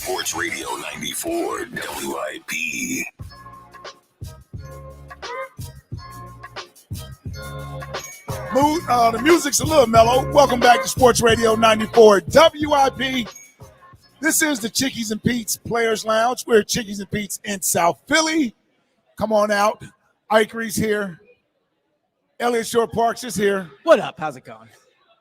Sports Radio 94 WIP. The music's a little mellow. Welcome back to Sports Radio 94 WIP. This is the Chickies and Pete's Players Lounge. We're Chickies and Pete's in South Philly. Come on out. Ike Reese here. Eliot Shorr-Parks is here. What up? How's it going?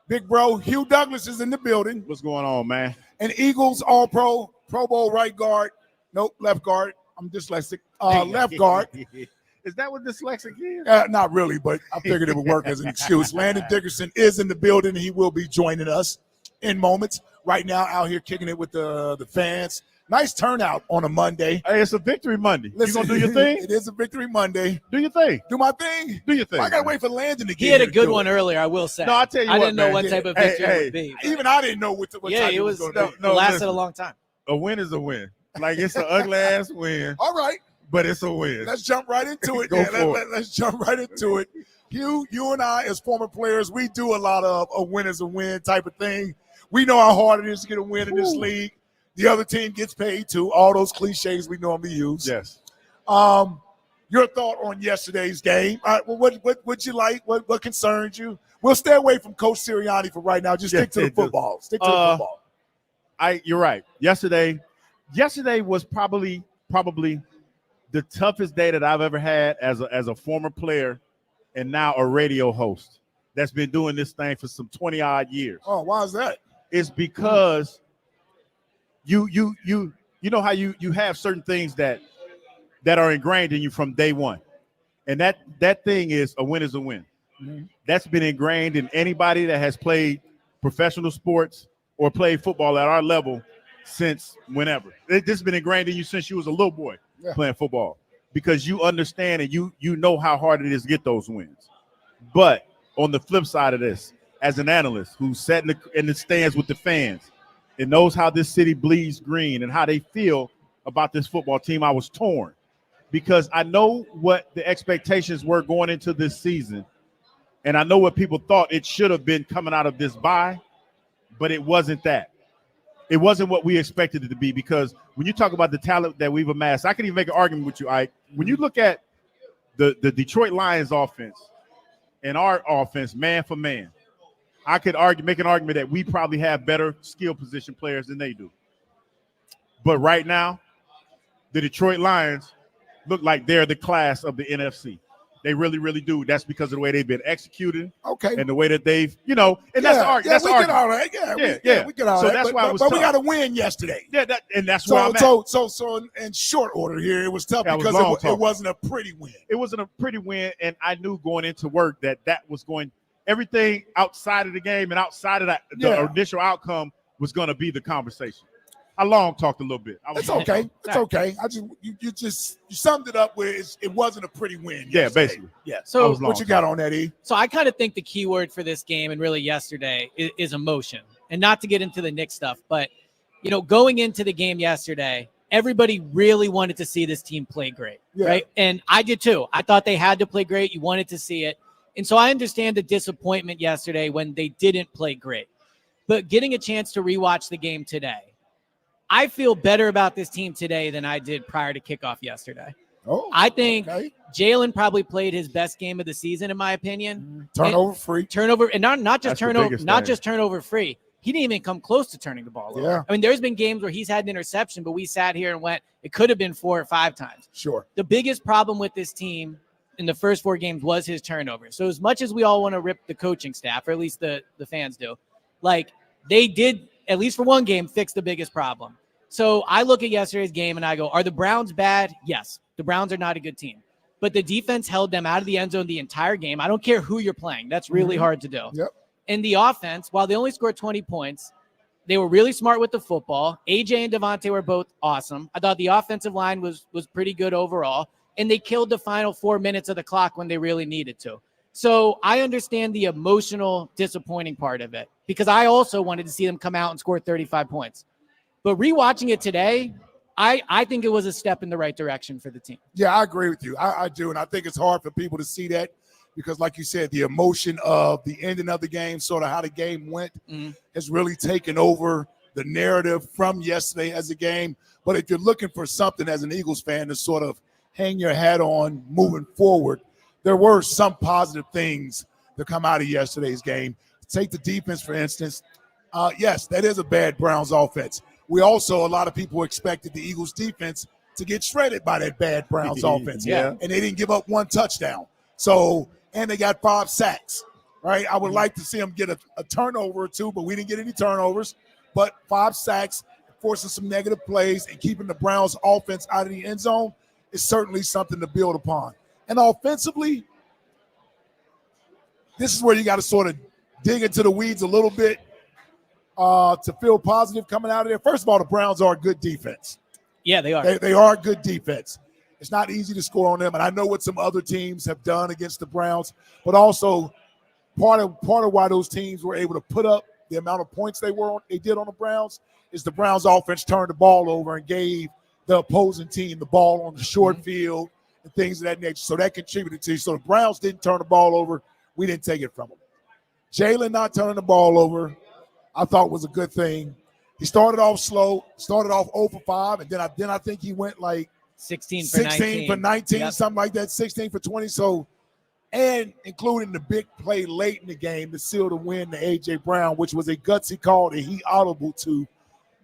Big bro Hugh Douglas is in the building. What's going on, man? And Eagles All-Pro, Pro Bowl right guard. Nope, left guard. I'm dyslexic. Left guard. Is that what dyslexic is? Not really, but I figured it would work as an excuse. Landon Dickerson is in the building, and he will be joining us in moments. Right now, out here kicking it with the fans. Nice turnout on a Monday. Hey, it's a victory Monday. Listen, you gonna do your thing? It is a victory Monday. Do your thing. Do my thing. Do your thing. I gotta wait for Landon to get. He had a good one earlier, I will say. No, I tell you I didn't know man. what type of victory it would be. Even I didn't know what type it was. Going to be. No, lasted a long time. A win is a win. Like, it's an ugly ass win. All right, but it's a win. Let's jump right into it. Let's jump right into it. Hugh, you and I, as former players, we do a lot of a win is a win type of thing. We know how hard it is to get a win in this league. The other team gets paid too. All those cliches we normally use. Yes. Your thought on yesterday's game? What you like? What concerns you? We'll stay away from Coach Sirianni for right now. Just stick to the football. Stick to the football. You're right. Yesterday was probably the toughest day that I've ever had as a former player and now a radio host that's been doing this thing for some 20 odd years. Oh, why is that? It's because you know how you have certain things that are ingrained in you from day one. And that thing is a win is a win. Mm-hmm. That's been ingrained in anybody that has played professional sports or played football at our level since whenever. This has been ingrained in you since you was a little boy playing football, because you understand and you know how hard it is to get those wins. But on the flip side of this, as an analyst who's sat in the stands with the fans and knows how this city bleeds green and how they feel about this football team, I was torn, because I know what the expectations were going into this season, and I know what people thought it should have been coming out of this bye, but it wasn't that. It wasn't what we expected it to be, because when you talk about the talent that we've amassed, I can even make an argument with you, Ike. When you look at the Detroit Lions offense and our offense, man for man, I could make an argument that we probably have better skill position players than they do. But right now, the Detroit Lions look like they're the class of the NFC. They really, really do. That's because of the way they've been executed. Okay. And the way that they've, and that's the argument. Yeah, we get all right. We get all right. That's why it was tough. But we got to win yesterday. Yeah, and that's why I'm at. So in short order here, it was tough because it wasn't a pretty win. It wasn't a pretty win, and I knew going into work that was going – everything outside of the game and outside of the initial outcome was going to be the conversation. I long talked a little bit. It's okay. It's okay. You summed it up where it wasn't a pretty win. Yeah, basically. Yeah. So what you got on that, E? So I kind of think the key word for this game and really yesterday is emotion. And not to get into the Knicks stuff, but going into the game yesterday, everybody really wanted to see this team play great, right? And I did too. I thought they had to play great. You wanted to see it. And so I understand the disappointment yesterday when they didn't play great. But getting a chance to rewatch the game today, I feel better about this team today than I did prior to kickoff yesterday. I think Jalen probably played his best game of the season, in my opinion. Turnover free. And not just turnover free. He didn't even come close to turning the ball over. Yeah. I mean, there's been games where he's had an interception, but we sat here and went, it could have been 4 or 5 times. Sure. The biggest problem with this team in the first 4 games was his turnover. So as much as we all want to rip the coaching staff, or at least the fans do, they did, at least for one game, fix the biggest problem. So I look at yesterday's game and I go, are the Browns bad? Yes. The Browns are not a good team. But the defense held them out of the end zone the entire game. I don't care who you're playing. That's really hard to do. Yep. And the offense, while they only scored 20 points, they were really smart with the football. AJ and Devontae were both awesome. I thought the offensive line was pretty good overall. And they killed the final 4 minutes of the clock when they really needed to. So I understand the emotional, disappointing part of it, because I also wanted to see them come out and score 35 points. But rewatching it today, I think it was a step in the right direction for the team. Yeah, I agree with you. I do. And I think it's hard for people to see that because, like you said, the emotion of the ending of the game, sort of how the game went, has really taken over the narrative from yesterday as a game. But if you're looking for something as an Eagles fan to sort of hang your hat on moving forward, there were some positive things to come out of yesterday's game. Take the defense, for instance. Yes, that is a bad Browns offense. We also, a lot of people expected the Eagles defense to get shredded by that bad Browns offense. Yeah. And they didn't give up one touchdown. So, and they got 5 sacks, right? I would like to see them get a turnover or two, but we didn't get any turnovers. But 5 sacks, forcing some negative plays and keeping the Browns offense out of the end zone is certainly something to build upon. And offensively, this is where you got to sort of dig into the weeds a little bit to feel positive coming out of there. First of all, the Browns are a good defense. Yeah, they are. They are a good defense. It's not easy to score on them, and I know what some other teams have done against the Browns, but also part of why those teams were able to put up the amount of points they did on the Browns is the Browns offense turned the ball over and gave the opposing team the ball on the short field and things of that nature. So that contributed to it. So the Browns didn't turn the ball over. We didn't take it from them. Jalen not turning the ball over, I thought was a good thing. He started off slow, started off 0 for 5, and then I think he went like 16 for 19, yep. Something like that, 16 for 20. So, and including the big play late in the game to seal the win to A.J. Brown, which was a gutsy call that he audible to.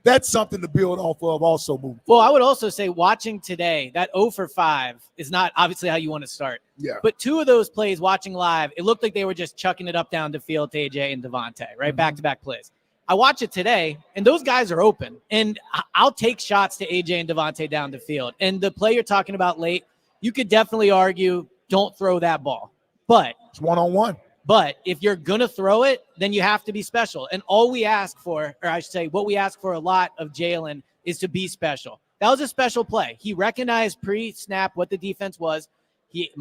That's something to build off of also moving. Well, I would also say watching today, that 0 for 5 is not obviously how you want to start. Yeah. But 2 of those plays watching live, it looked like they were just chucking it up down the field to A.J. and Devontae, right? Back-to-back plays. I watch it today, and those guys are open. And I'll take shots to A.J. and Devontae down the field. And the play you're talking about late, you could definitely argue don't throw that ball. But it's one-on-one. But if you're going to throw it, then you have to be special. And all we ask for, or I should say what we ask for a lot of Jalen is to be special. That was a special play. He recognized pre-snap what the defense was. He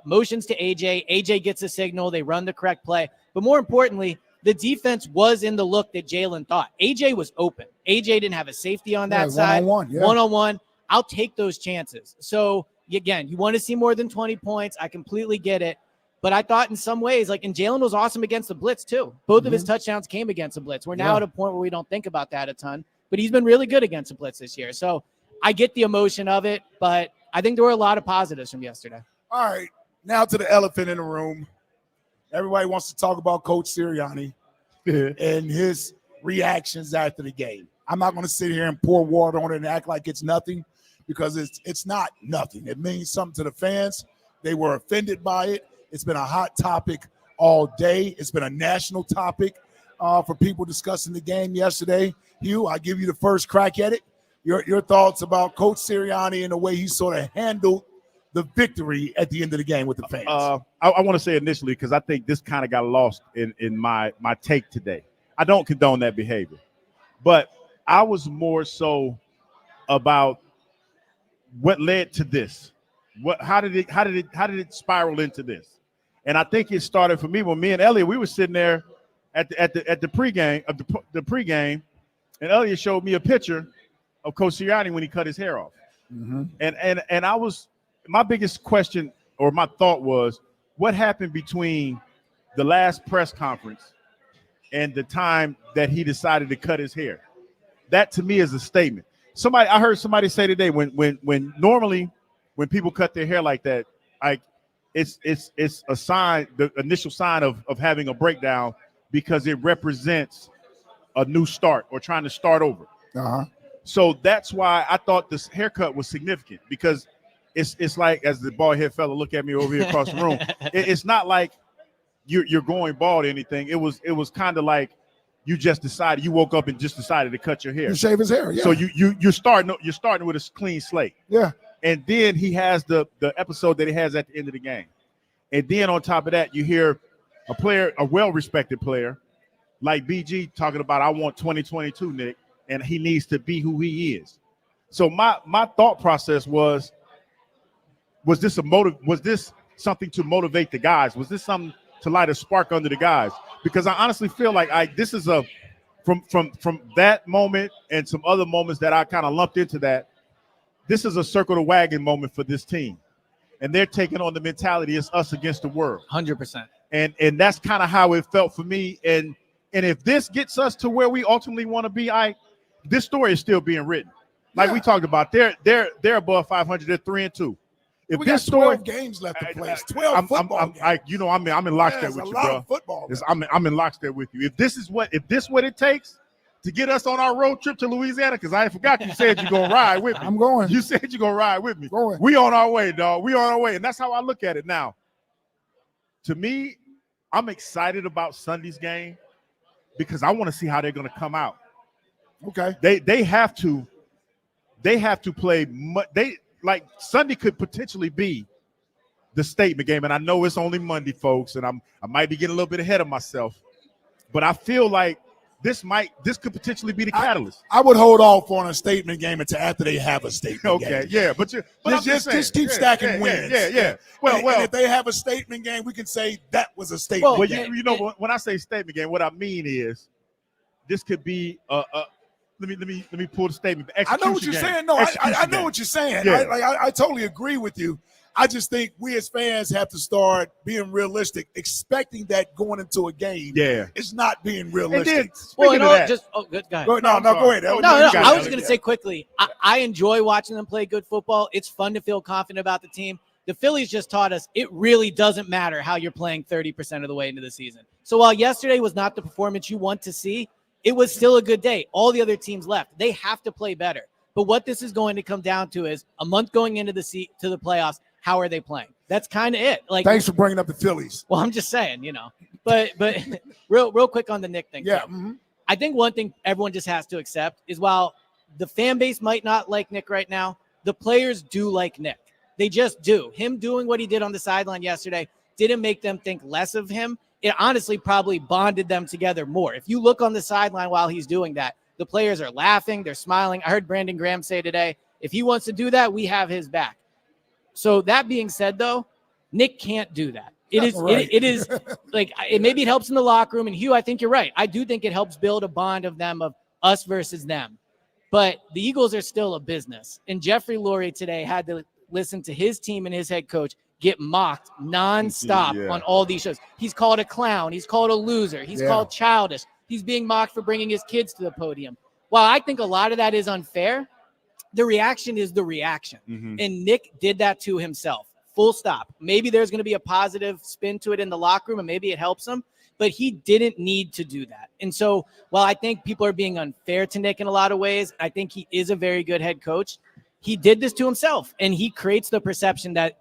motions to AJ. AJ gets a signal. They run the correct play. But more importantly, the defense was in the look that Jalen thought. AJ was open. AJ didn't have a safety on that side. One-on-one. I'll take those chances. So, again, you want to see more than 20 points. I completely get it. But I thought in some ways, and Jalen was awesome against the blitz too. Both of his touchdowns came against the blitz. We're now at a point where we don't think about that a ton, but he's been really good against the blitz this year. So I get the emotion of it, but I think there were a lot of positives from yesterday. All right, now to the elephant in the room. Everybody wants to talk about Coach Sirianni and his reactions after the game. I'm not going to sit here and pour water on it and act like it's nothing because it's not nothing. It means something to the fans. They were offended by it. It's been a hot topic all day. It's been a national topic for people discussing the game yesterday. Hugh, I give you the first crack at it. Your thoughts about Coach Sirianni and the way he sort of handled the victory at the end of the game with the fans. I want to say initially, because I think this kind of got lost in my take today. I don't condone that behavior, but I was more so about what led to this. How did it spiral into this? And I think it started for me when me and Eliot, we were sitting there at the pregame, and Eliot showed me a picture of Coach Sirianni when he cut his hair off. And I was, my biggest question or my thought was, what happened between the last press conference and the time that he decided to cut his hair? That to me is a statement. I heard somebody say today when normally when people cut their hair like that, it's a sign, the initial sign of having a breakdown, because it represents a new start or trying to start over. So that's why I thought this haircut was significant, because it's like, as the bald head fella look at me over here across the room, it's not like you're going bald or anything. It was kind of like you woke up and just decided to cut your hair. You shave his hair, yeah. So you're starting with a clean slate. Yeah. And then he has the episode that he has at the end of the game. And then on top of that, you hear a well-respected player like BG talking about, I want 2022, Nick, and he needs to be who he is. So my thought process was this something to motivate the guys? Was this something to light a spark under the guys? Because I honestly feel like this is from that moment and some other moments that I kind of lumped into that, this is a circle the wagon moment for this team. And they're taking on the mentality, it's us against the world. 100%. And that's kind of how it felt for me. And if this gets us to where we ultimately want to be, this story is still being written. Like we talked about, they're above 500. They're 3-2. If we this got 12 story games left to play, 12 football games. I'm in lockstep with you, bro. I'm in lockstep with you. If this what it takes to get us on our road trip to Louisiana, because I forgot you said you're gonna ride with me. I'm going. You said you're gonna ride with me. Going. We on our way, dog. We on our way, and that's how I look at it now. To me, I'm excited about Sunday's game because I want to see how they're gonna come out. Okay. They have to play. Like Sunday could potentially be the statement game, and I know it's only Monday, folks, and I might be getting a little bit ahead of myself, but I feel like this could potentially be the catalyst. I would hold off on a statement game until after they have a statement game. Okay, yeah, but just keep stacking wins. Yeah. Well, and if they have a statement game, we can say that was a statement game. You know, when I say statement game, what I mean is this could be Let me pull the statement. I know what you're saying. No, I know what you're saying. Yeah. I totally agree with you. I just think we as fans have to start being realistic, expecting that going into a game is not being realistic. Go ahead. Go ahead. I was going to say quickly, I enjoy watching them play good football. It's fun to feel confident about the team. The Phillies just taught us it really doesn't matter how you're playing 30% of the way into the season. So while yesterday was not the performance you want to see, it was still a good day. All the other teams left. They have to play better. But what this is going to come down to is a month going into to the playoffs, how are they playing? That's kind of it. Like, thanks for bringing up the Phillies. Well, I'm just saying, But real quick on the Nick thing. Yeah. Mm-hmm. I think one thing everyone just has to accept is while the fan base might not like Nick right now, the players do like Nick. They just do. Him doing what he did on the sideline yesterday didn't make them think less of him. It honestly probably bonded them together more. If you look on the sideline while he's doing that, the players are laughing, they're smiling. I heard Brandon Graham say today, if he wants to do that, we have his back. So that being said, though, Nick can't do that. It is like maybe it helps in the locker room. And Hugh, I think you're right. I do think it helps build a bond of them, of us versus them. But the Eagles are still a business. And Jeffrey Lurie today had to listen to his team and his head coach get mocked nonstop on all these shows. He's called a clown. He's called a loser. He's called childish. He's being mocked for bringing his kids to the podium. While I think a lot of that is unfair, the reaction is the reaction. Mm-hmm. And Nick did that to himself. Full stop. Maybe there's going to be a positive spin to it in the locker room, and maybe it helps him, but he didn't need to do that. And so while I think people are being unfair to Nick in a lot of ways, I think he is a very good head coach. He did this to himself, and he creates the perception that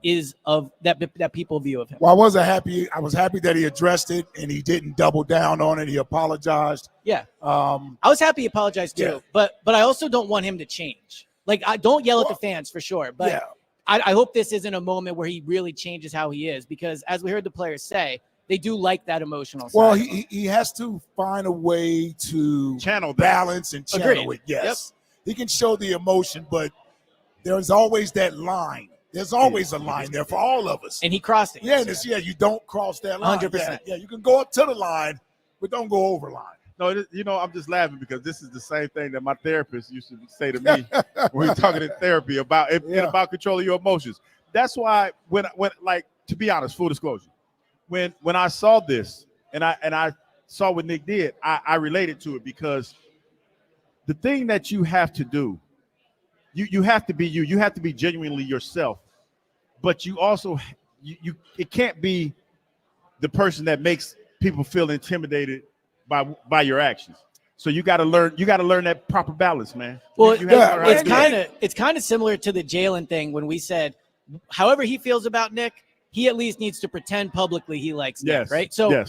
people view of him. Well, I was happy that he addressed it and he didn't double down on it. He apologized. Yeah. I was happy he apologized too, but I also don't want him to change. Like, I don't yell at the fans for sure, but I hope this isn't a moment where he really changes how he is, because as we heard the players say, they do like that emotional side. Well, he has to find a way to channel balance and channel it. Yes. Yep. He can show the emotion, but there's always that line. There's always a line there for all of us. And he crossed it. Yeah, you don't cross that line. 100%. Yeah, you can go up to the line, but don't go over line. No, I'm just laughing because this is the same thing that my therapist used to say to me when we're talking in therapy about controlling your emotions. That's why when like, to be honest, full disclosure, when I saw this and I saw what Nick did, I related to it, because the thing that you have to do, you have to be you. You have to be genuinely yourself, but you also it can't be the person that makes people feel intimidated by your actions. So you got to learn. You got to learn that proper balance, man. Well, it's kind of similar to the Jalen thing when we said, however he feels about Nick, he at least needs to pretend publicly he likes Nick, right? So,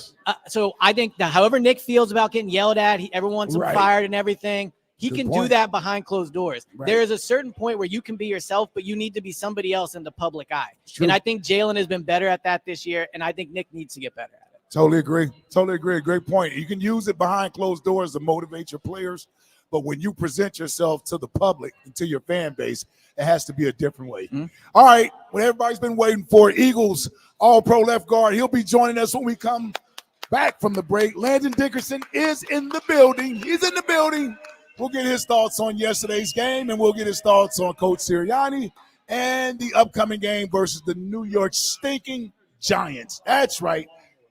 so I think that however Nick feels about getting yelled at, everyone wants him fired and everything. He can do that behind closed doors. Right. There is a certain point where you can be yourself, but you need to be somebody else in the public eye. And I think Jalen has been better at that this year, and I think Nick needs to get better at it. Totally agree. Great point. You can use it behind closed doors to motivate your players, but when you present yourself to the public and to your fan base, it has to be a different way. Mm-hmm. All right, what everybody's been waiting for, Eagles All-Pro left guard. He'll be joining us when we come back from the break. Landon Dickerson is in the building. He's in the building. We'll get his thoughts on yesterday's game, and we'll get his thoughts on Coach Sirianni and the upcoming game versus the New York stinking Giants. That's right.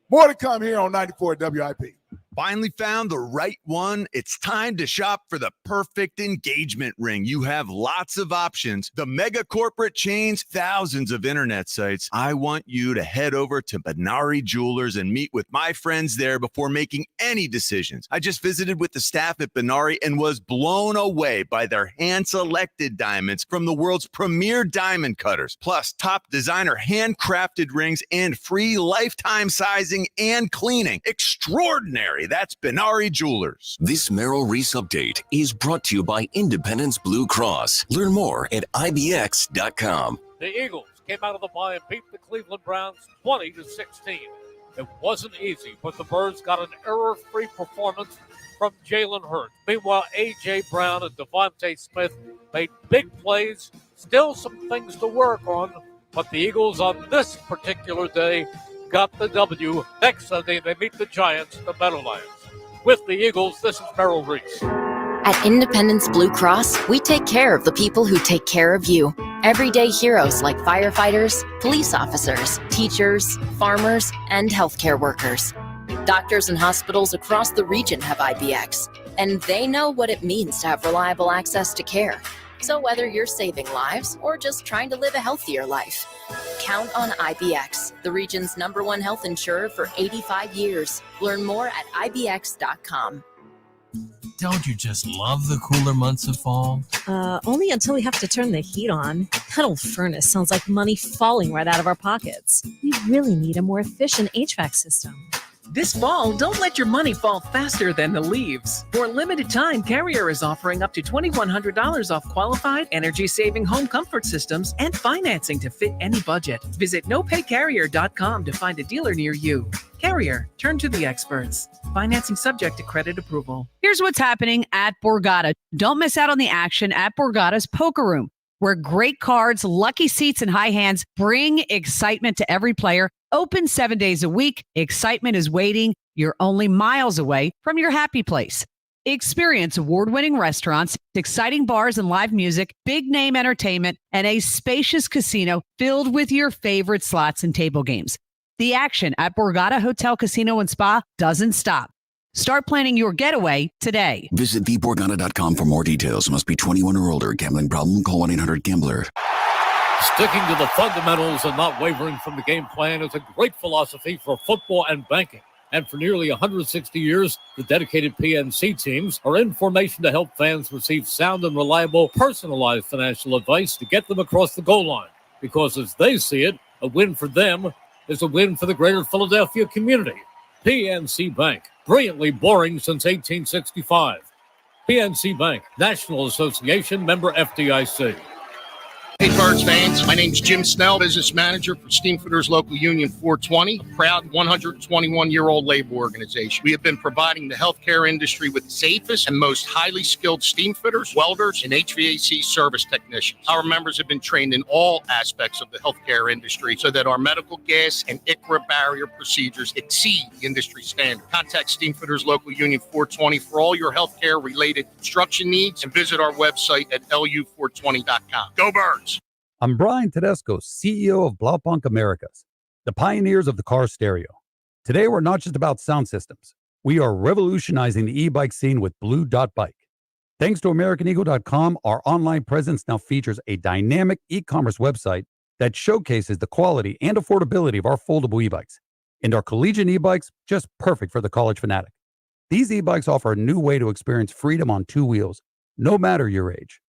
More to come here on 94 WIP. Finally found the right one? It's time to shop for the perfect engagement ring. You have lots of options. The mega corporate chains, thousands of internet sites. I want you to head over to Benari Jewelers and meet with my friends there before making any decisions. I just visited with the staff at Benari and was blown away by their hand-selected diamonds from the world's premier diamond cutters, plus top designer handcrafted rings and free lifetime sizing and cleaning. Extraordinary. That's Benari Jewelers. This Merrill Reese update is brought to you by Independence Blue Cross. Learn more at IBX.com. The Eagles came out of the bye and beat the Cleveland Browns 20-16. It wasn't easy, but the Birds got an error-free performance from Jalen Hurts. Meanwhile, A.J. Brown and Devontae Smith made big plays. Still some things to work on, but the Eagles on this particular day got the W. Next Sunday, they meet the Giants, the Meadowlands. With the Eagles, this is Merrill Reese. At Independence Blue Cross, we take care of the people who take care of you. Everyday heroes like firefighters, police officers, teachers, farmers, and healthcare workers. Doctors and hospitals across the region have IBX, and they know what it means to have reliable access to care. So whether you're saving lives or just trying to live a healthier life, count on IBX, the region's #1 health insurer for 85 years. Learn more at IBX.com. Don't you just love the cooler months of fall? Only until we have to turn the heat on. That old furnace sounds like money falling right out of our pockets. We really need a more efficient HVAC system. This fall, don't let your money fall faster than the leaves. For a limited time, Carrier is offering up to $2,100 off qualified, energy-saving home comfort systems and financing to fit any budget. Visit nopaycarrier.com to find a dealer near you. Carrier, turn to the experts. Financing subject to credit approval. Here's what's happening at Borgata. Don't miss out on the action at Borgata's Poker Room, where great cards, lucky seats, and high hands bring excitement to every player. Open 7 days a week. Excitement is waiting. You're only miles away from your happy place. Experience award-winning restaurants, exciting bars and live music, big-name entertainment, and a spacious casino filled with your favorite slots and table games. The action at Borgata Hotel, Casino, and Spa doesn't stop. Start planning your getaway today. Visit theborgata.com for more details. Must be 21 or older. Gambling problem? Call 1-800-GAMBLER. Sticking to the fundamentals and not wavering from the game plan is a great philosophy for football and banking. And for nearly 160 years, the dedicated PNC teams are in formation to help fans receive sound and reliable, personalized financial advice to get them across the goal line. Because as they see it, a win for them is a win for the greater Philadelphia community. PNC Bank, brilliantly boring since 1865. PNC Bank, National Association, member FDIC. Hey, Birds fans. My name's Jim Snell, business manager for Steamfitters Local Union 420, proud 121-year-old labor organization. We have been providing the healthcare industry with the safest and most highly skilled steamfitters, welders, and HVAC service technicians. Our members have been trained in all aspects of the healthcare industry so that our medical gas and ICRA barrier procedures exceed industry standard. Contact Steamfitters Local Union 420 for all your healthcare-related construction needs and visit our website at lu420.com. Go Birds! I'm Brian Tedesco, CEO of Blaupunkt Americas, the pioneers of the car stereo. Today, we're not just about sound systems. We are revolutionizing the e-bike scene with Blue Dot Bike. Thanks to AmericanEagle.com, our online presence now features a dynamic e-commerce website that showcases the quality and affordability of our foldable e-bikes. And our collegiate e-bikes, just perfect for the college fanatic. These e-bikes offer a new way to experience freedom on two wheels, no matter your age.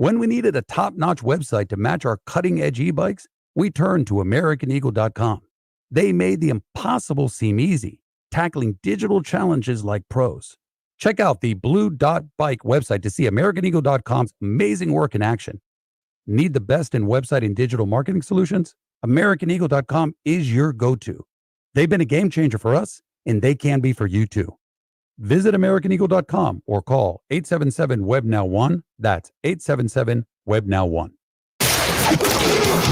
When we needed a top-notch website to match our cutting-edge e-bikes, we turned to AmericanEagle.com. They made the impossible seem easy, tackling digital challenges like pros. Check out the Blue Dot Bike website to see AmericanEagle.com's amazing work in action. Need the best in website and digital marketing solutions? AmericanEagle.com is your go-to. They've been a game changer for us, and they can be for you too. Visit AmericanEagle.com or call 877-WEB-NOW-1. That's 877-WEB-NOW-1.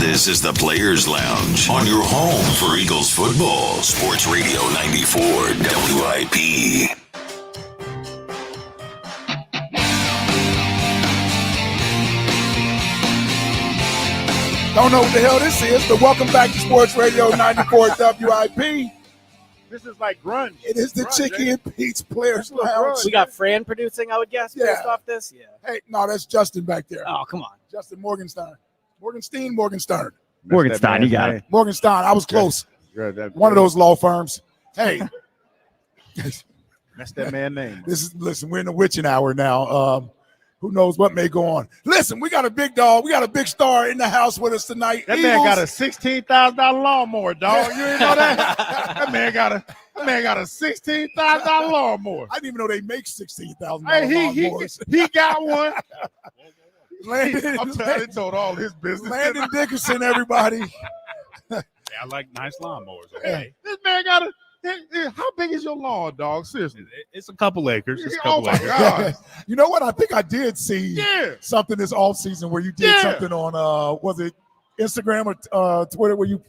This is the Players Lounge on your home for Eagles football. Sports Radio 94 WIP. Don't know what the hell this is, but welcome back to Sports Radio 94 WIP. This is like grunge. It is the Grunge, Chickie eh? and Pete's Players Lounge. We got Fran producing, I would guess, based off this. Yeah. Hey, no, that's Justin back there. Oh, come on. Justin Morgenstern. Morgenstein. Morgenstein, you got it. Morgenstein. I was close. Good. One of those law firms. Hey. That's that man's name. Listen, we're in the witching hour now. Who knows what may go on. Listen, we got a big dog. We got a big star in the house with us tonight. That man got a $16,000 lawnmower, dog. You didn't know that? that man got a $16,000 lawnmower. I didn't even know they make $16,000 Hey, lawnmowers. he got one. Landon, I'm telling you, he told all his business. Landon Dickerson, everybody. Yeah, I like nice lawnmowers. Hey, this man got a. How big is your lawn, dog? Seriously, it's a couple acres. It's a Oh couple my acres. God! You know what? I think I did see something this offseason where you did something on was it Instagram or Twitter where you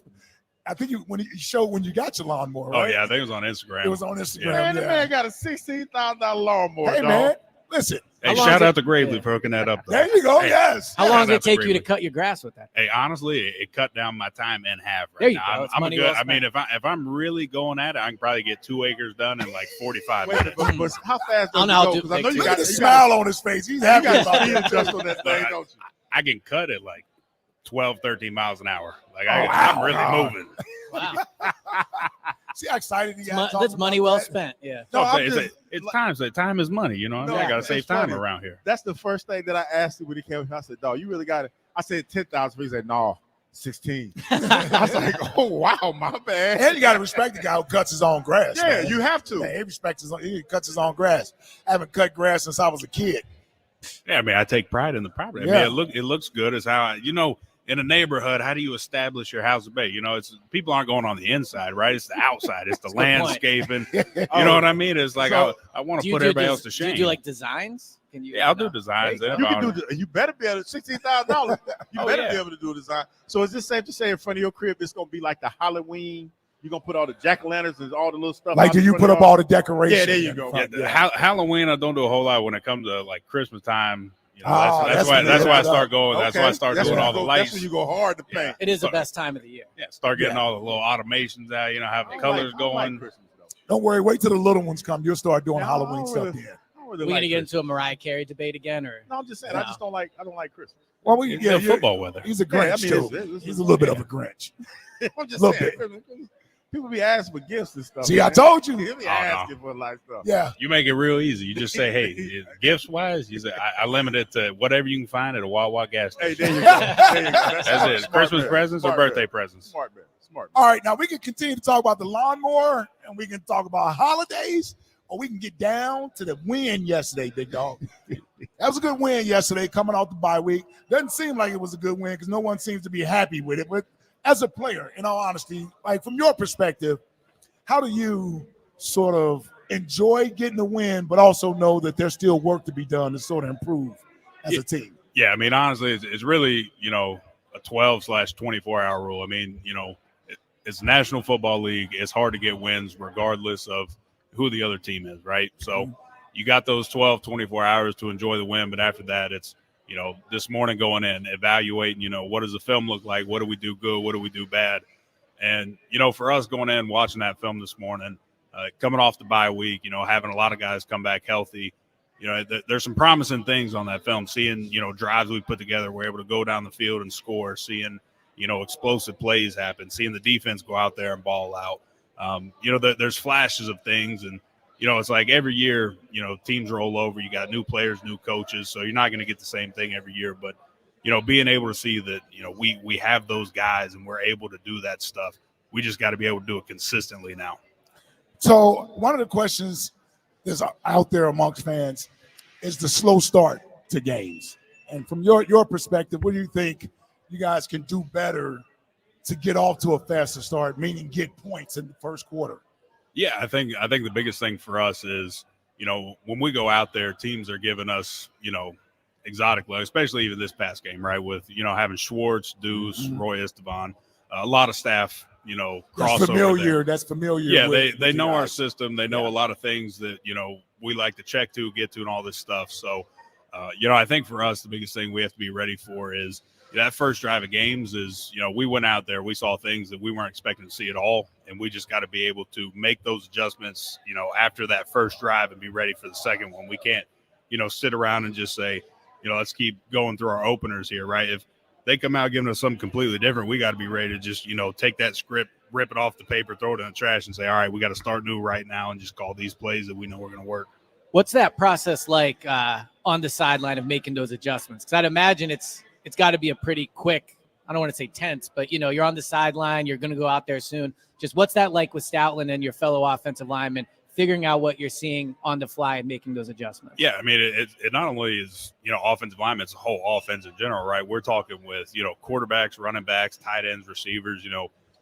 I think when you showed when you got your lawnmower, right? Oh yeah, I think it was on Instagram. It was on Instagram. Yeah. Man, the man got a $16,000 lawnmower. Hey dog. man, listen. Hey, shout out to Gravely for hooking that up. Though. There you go. Hey, Yes. How long shout did it out take you to Gravely. cut your grass with that? Hey, honestly, it cut down my time in half. Right There you now. go. It's I'm a money good. well I mean, spent. if I'm really going at it, I can probably get 2 acres done in like 45 Wait, minutes. but how fast I don't does know how it go? to 'Cause I know you Look got at the you smile on his face. He's happy got about speed that. adjust on that thing, don't you? I can cut it like 12, 13 miles an hour. Like wow. I'm really moving. Wow. See how excited he got. That's money well spent. Yeah. No, I'm it's, just- it's time. Time is money. You know, what I mean, I gotta it's save time funny. around here. That's the first thing that I asked him when he came. I said, "Dog, you really got it." I said 10,000. He said, "No, 16." I was like, "Oh wow, my bad." And you got to respect the guy who cuts his own grass. Yeah, man. you have to. Man, he cuts his own grass. I haven't cut grass since I was a kid. Yeah, I mean, I take pride in the property. I Yeah. mean, it looks good. As how in a neighborhood, how do you establish your house bay? You know, it's people aren't going on the inside, right? It's the outside. It's the landscaping. You know what I mean? It's like So, I want Do to you put do everybody des- else to shame. Do you do like designs? Can you? Yeah, I'll do designs. You can do. You better be able to $16,000. You Oh, better yeah. be able to do a design. So is this safe to say in front of your crib it's gonna be like the Halloween? You're gonna put all the jack-o'-lanterns and all the little stuff. Like, out do in you front put of up all the decorations? Yeah, there you go. Yeah, Halloween, I don't do a whole lot when it comes to like Christmas time. You know, Oh, that's when why you I add start up. going. That's why I start doing all the That's lights. when you go hard to paint. It is the best time of the year. Yeah, start getting Yeah. all the little automations out. You know, have the colors going. Don't worry. Wait till the little ones come. You'll start doing Yeah, Halloween I don't stuff really- then. I don't really We're like gonna get Christmas. into a Mariah Carey debate again, or No, I'm just saying. No. I don't like Christmas. Well, we It's yeah, the you're- football weather. He's a Yeah, I Grinch mean, too. it's- He's a little bit of a Grinch. I'm just Little saying. People be asking for gifts and stuff. See, I man. told you. They be Oh, asking for like stuff. Yeah. You make it real easy. You just say, "Hey, gifts wise," you say, "I limit it to whatever you can find at a Wawa gas Hey, station." there you go. There you go. That's smart, it. smart Christmas man. presents or Smart birthday man. presents? Smart man. Smart. All right, now we can continue to talk about the lawnmower and we can talk about holidays, or we can get down to the win yesterday, big dog. That was a good win yesterday coming off the bye week. Doesn't seem like it was a good win because no one seems to be happy with it. But as a player, in all honesty, like from your perspective, how do you sort of enjoy getting the win, but also know that there's still work to be done to sort of improve as a team? Yeah, I mean, honestly, it's really, a 12/24 hour rule. I mean, it's National Football League. It's hard to get wins regardless of who the other team is, right? So you got those 12-24 hours to enjoy the win, but after that, it's, this morning going in, evaluating, what does the film look like? What do we do good? What do we do bad? And, for us going in, watching that film this morning, coming off the bye week, having a lot of guys come back healthy, there's some promising things on that film. Seeing, drives we put together, we're able to go down the field and score, seeing, explosive plays happen, seeing the defense go out there and ball out. There's flashes of things. And, it's like every year, teams roll over. You got new players, new coaches. So you're not going to get the same thing every year. But, being able to see that, we have those guys and we're able to do that stuff. We just got to be able to do it consistently now. So one of the questions that's out there amongst fans is the slow start to games. And from your perspective, what do you think you guys can do better to get off to a faster start, meaning get points in the first quarter? Yeah, I think the biggest thing for us is, when we go out there, teams are giving us, exotic looks, especially even this past game, right? With, having Schwartz, Deuce, Roy Esteban, a lot of staff, crossover. That's familiar. there. That's familiar. Yeah, with they you know our guys. system. They know a lot of things that, we like to check to, get to, and all this stuff. So, I think for us, the biggest thing we have to be ready for is that first drive of games is, we went out there, we saw things that we weren't expecting to see at all, and we just got to be able to make those adjustments, after that first drive and be ready for the second one. We can't, sit around and just say, let's keep going through our openers here, right? If they come out giving us something completely different, we got to be ready to just, take that script, rip it off the paper, throw it in the trash and say, all right, we got to start new right now and just call these plays that we know are going to work. What's that process like on the sideline of making those adjustments? Because I'd imagine it's got to be a pretty quick, I don't want to say tense, but, you're on the sideline, you're going to go out there soon. Just what's that like with Stoutland and your fellow offensive linemen, figuring out what you're seeing on the fly and making those adjustments? Yeah, I mean, it not only is, offensive linemen, it's a whole offense in general, right? We're talking with, quarterbacks, running backs, tight ends, receivers,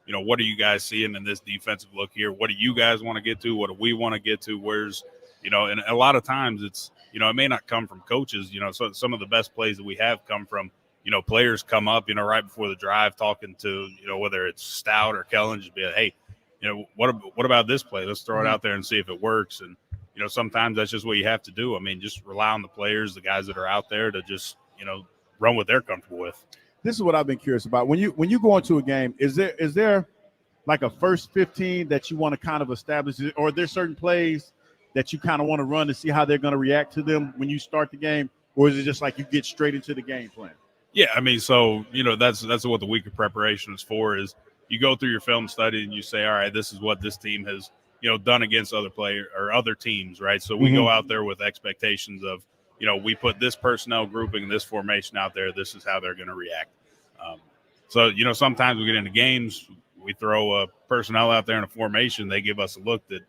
what are you guys seeing in this defensive look here? What do you guys want to get to? What do we want to get to? Where's, and a lot of times it's, it may not come from coaches, so some of the best plays that we have come from, players come up, right before the drive talking to, whether it's Stout or Kellen, just be like, hey, what about this play? Let's throw it out there and see if it works. And, sometimes that's just what you have to do. I mean, just rely on the players, the guys that are out there to just, run what they're comfortable with. This is what I've been curious about. When you go into a game, is there like a first 15 that you want to kind of establish, or are there certain plays that you kind of want to run to see how they're going to react to them when you start the game, or is it just like you get straight into the game plan? Yeah, I mean, so that's what the week of preparation is for. Is you go through your film study and you say, all right, this is what this team has done against other players or other teams, right? So we go out there with expectations of, we put this personnel grouping, this formation out there. This is how they're going to react. So sometimes we get into games, we throw a personnel out there in a formation. They give us a look that,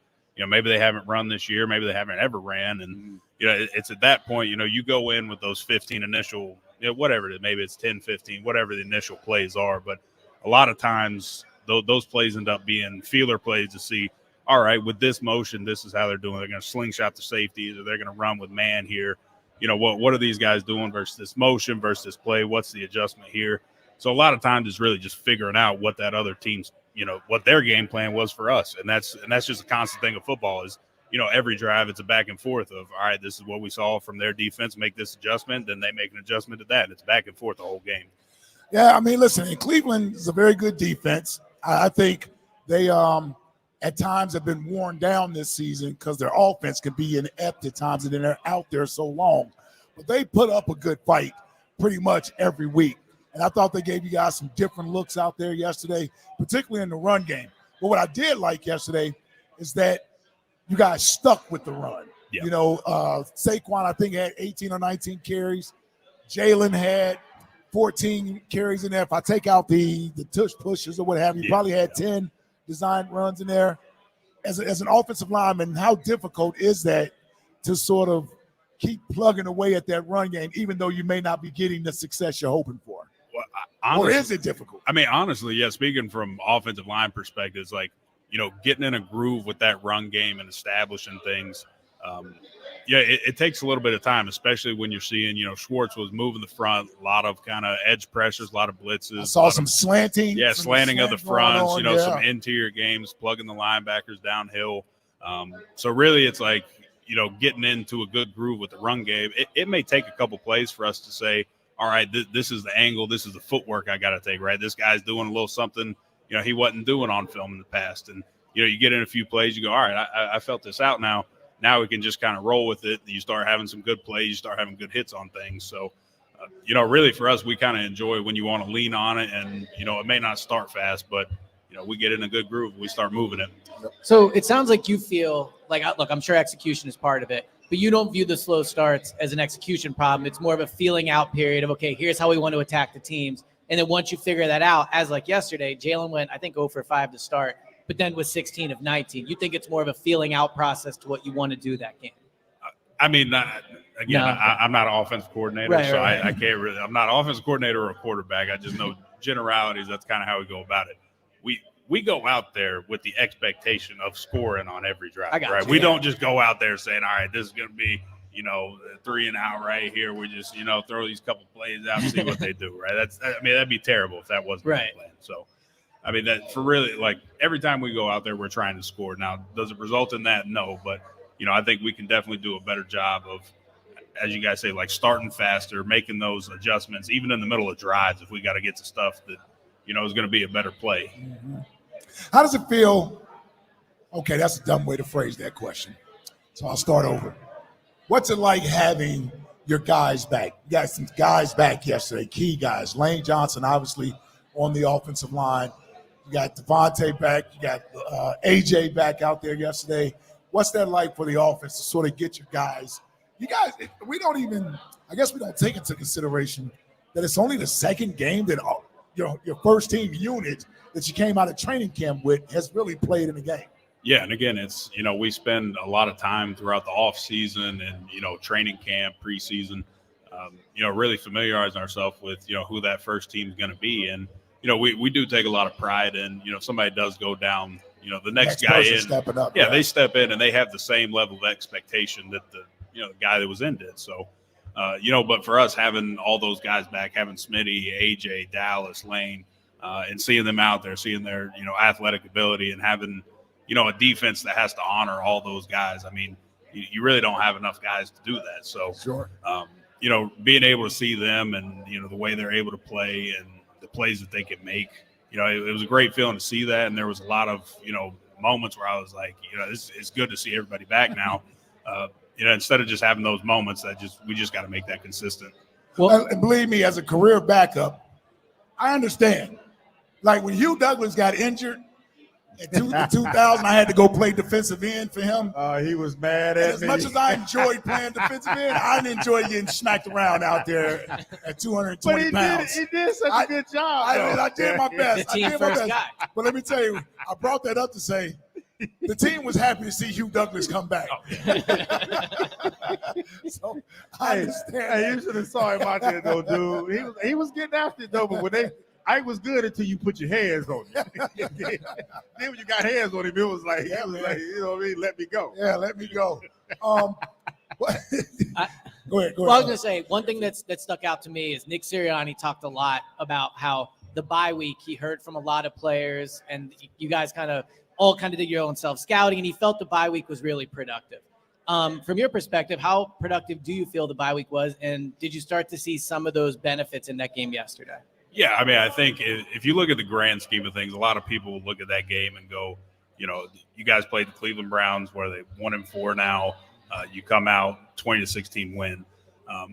maybe they haven't run this year, maybe they haven't ever ran. And, it's at that point, you go in with those 15 initial, whatever it is, maybe it's 10, 15, whatever the initial plays are. But a lot of times those plays end up being feeler plays to see, all right, with this motion, this is how they're doing. They're going to slingshot the safeties, or they're going to run with man here. What are these guys doing versus this motion versus this play? What's the adjustment here? So a lot of times it's really just figuring out what that other team's, what their game plan was for us. And that's just a constant thing of football is, every drive it's a back and forth of, all right, this is what we saw from their defense, make this adjustment, then they make an adjustment to that. And it's back and forth the whole game. Yeah, I mean, listen, Cleveland is a very good defense. I think they at times have been worn down this season because their offense can be inept at times, and then they're out there so long. But they put up a good fight pretty much every week. And I thought they gave you guys some different looks out there yesterday, particularly in the run game. But what I did like yesterday is that you guys stuck with the run. Yeah. Saquon, I think, had 18 or 19 carries. Jalen had 14 carries in there. If I take out the tush pushes or what have you, probably had 10 designed runs in there. As an offensive lineman, how difficult is that to sort of keep plugging away at that run game, even though you may not be getting the success you're hoping for? Well, honestly, or is it difficult? I mean, honestly, yeah, speaking from offensive line perspective, it's like, getting in a groove with that run game and establishing things. It takes a little bit of time, especially when you're seeing, Schwartz was moving the front, a lot of kind of edge pressures, a lot of blitzes. I saw some slanting. Yeah, slanting of the fronts, some interior games, plugging the linebackers downhill. So really it's like, getting into a good groove with the run game. It may take a couple plays for us to say, all right, this is the angle, this is the footwork I got to take, right? This guy's doing a little something, he wasn't doing on film in the past. And, you get in a few plays, you go, all right, I felt this out now. Now we can just kind of roll with it. You start having some good plays. You start having good hits on things. So, really for us, we kind of enjoy when you want to lean on it. And, it may not start fast, but, we get in a good groove. We start moving it. So it sounds like you feel like, look, I'm sure execution is part of it, but you don't view the slow starts as an execution problem. It's more of a feeling out period of, okay, here's how we want to attack the teams. And then once you figure that out, as like yesterday, Jalen went, I think, 0 for 5 to start, but then was 16 of 19. You think it's more of a feeling out process to what you want to do that game? I mean, I'm not an offensive coordinator, I can't really – I'm not an offensive coordinator or a quarterback. I just know generalities. That's kind of how we go about it. We go out there with the expectation of scoring on every drive, right? We don't just go out there saying, all right, this is going to be, 3 and out right here. We just, throw these couple plays out and see what they do, right? That'd be terrible if that wasn't the plan. So, I mean, that for really, like, every time we go out there, we're trying to score. Now, does it result in that? No, but, I think we can definitely do a better job of as you guys say, like starting faster, making those adjustments, even in the middle of drives, if we got to get to stuff that, is going to be a better play. Mm-hmm. How does it feel? Okay, that's a dumb way to phrase that question. So I'll start over. What's it like having your guys back? You got some guys back yesterday, key guys. Lane Johnson, obviously, on the offensive line. You got Devontae back. You got AJ back out there yesterday. What's that like for the offense to sort of get your guys? You guys, we don't take into consideration that it's only the second game that your first team unit that you came out of training camp with has really played in the game. Yeah, and again, it's, we spend a lot of time throughout the off season and, training camp, preseason, really familiarizing ourselves with, who that first team is going to be. And, we do take a lot of pride in, if somebody does go down, the next guy in, stepping up, they step in and they have the same level of expectation that the guy that was in did. So, but for us, having all those guys back, having Smitty, AJ, Dallas, Lane, and seeing them out there, seeing their, athletic ability and having, a defense that has to honor all those guys. I mean, you really don't have enough guys to do that. So, sure. Being able to see them and, the way they're able to play and the plays that they can make, it was a great feeling to see that. And there was a lot of, moments where I was like, it's good to see everybody back now. Instead of just having those moments we just got to make that consistent. Well, and believe me, as a career backup, I understand. Like when Hugh Douglas got injured in 2000, I had to go play defensive end for him. He was mad at me. As much as I enjoyed playing defensive end, I didn't enjoy getting smacked around out there at 220 pounds. He did such a good job. I did my best. The team first guy. But let me tell you, I brought that up to say the team was happy to see Hugh Douglas come back. So I understand. Hey, you should have saw him out there, though, dude. He was getting after it, though, but when I was good until you put your hands on him. Then when you got hands on him, it was like, let me go. Yeah, let me go. Go ahead. Well, I was going to say, one thing that stuck out to me is Nick Sirianni talked a lot about how the bye week, he heard from a lot of players, and you guys kind of did your own self-scouting, and he felt the bye week was really productive. From your perspective, how productive do you feel the bye week was, and did you start to see some of those benefits in that game yesterday? Yeah, I mean, I think if you look at the grand scheme of things, a lot of people will look at that game and go, you guys played the Cleveland Browns where they 1-4 now. You come out 20-16 win.